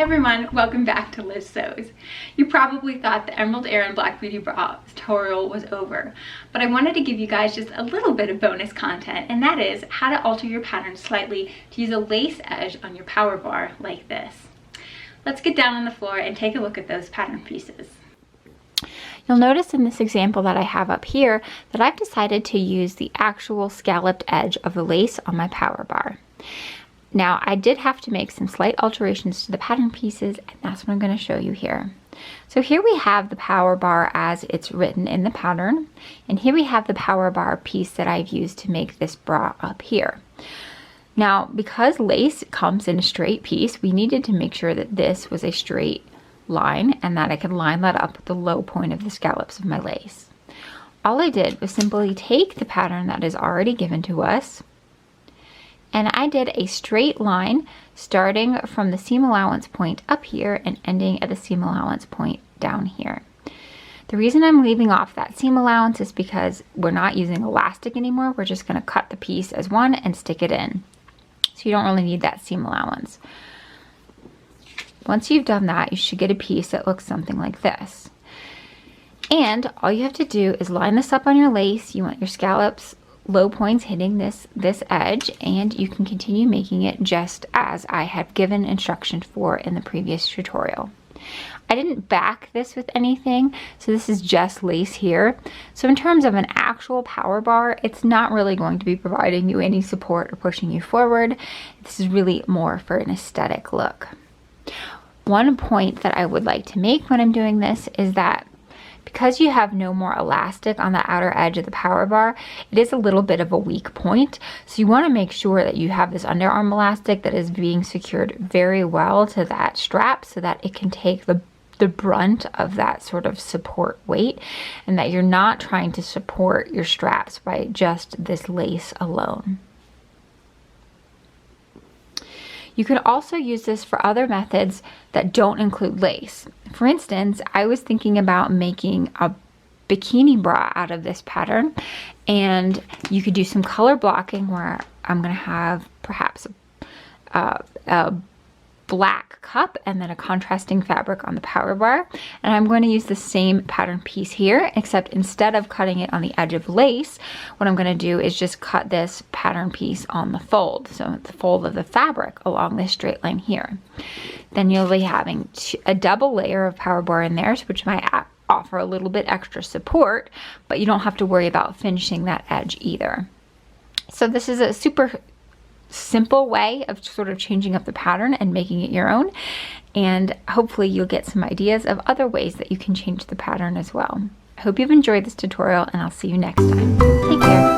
everyone, welcome back to Liz Sews. You probably thought the Emerald Air Black Beauty Bra tutorial was over, but I wanted to give you guys just a little bit of bonus content, and that is how to alter your pattern slightly to use a lace edge on your power bar like this. Let's get down on the floor and take a look at those pattern pieces. You'll notice in this example that I have up here that I've decided to use the actual scalloped edge of the lace on my power bar. Now, I did have to make some slight alterations to the pattern pieces, and that's what I'm going to show you here. So here we have the power bar as it's written in the pattern, and here we have the power bar piece that I've used to make this bra up here. Now, because lace comes in a straight piece, we needed to make sure that this was a straight line and that I could line that up with the low point of the scallops of my lace. All I did was simply take the pattern that is already given to us, and I did a straight line starting from the seam allowance point up here and ending at the seam allowance point down here. The reason I'm leaving off that seam allowance is because we're not using elastic anymore. We're just going to cut the piece as one and stick it in. So you don't really need that seam allowance. Once you've done that, you should get a piece that looks something like this. And all you have to do is line this up on your lace. You want your scallops low points hitting this edge, and you can continue making it just as I had given instruction for in the previous tutorial. I didn't back this with anything, so this is just lace here. So in terms of an actual power bar, it's not really going to be providing you any support or pushing you forward. This is really more for an aesthetic look. One point that I would like to make when I'm doing this is that because you have no more elastic on the outer edge of the power bar, it is a little bit of a weak point. So you want to make sure that you have this underarm elastic that is being secured very well to that strap so that it can take the brunt of that sort of support weight, and that you're not trying to support your straps by just this lace alone. You can also use this for other methods that don't include lace. For instance, I was thinking about making a bikini bra out of this pattern, and you could do some color blocking where I'm going to have perhaps a black cup and then a contrasting fabric on the power bar, and I'm going to use the same pattern piece here, except instead of cutting it on the edge of lace, what I'm going to do is just cut this pattern piece on the fold, so the fold of the fabric along this straight line here. Then you'll be having a double layer of power bar in there, which might offer a little bit extra support, but you don't have to worry about finishing that edge either. So this is a super simple way of sort of changing up the pattern and making it your own, and hopefully you'll get some ideas of other ways that you can change the pattern as well. I hope you've enjoyed this tutorial, and I'll see you next time. Take care.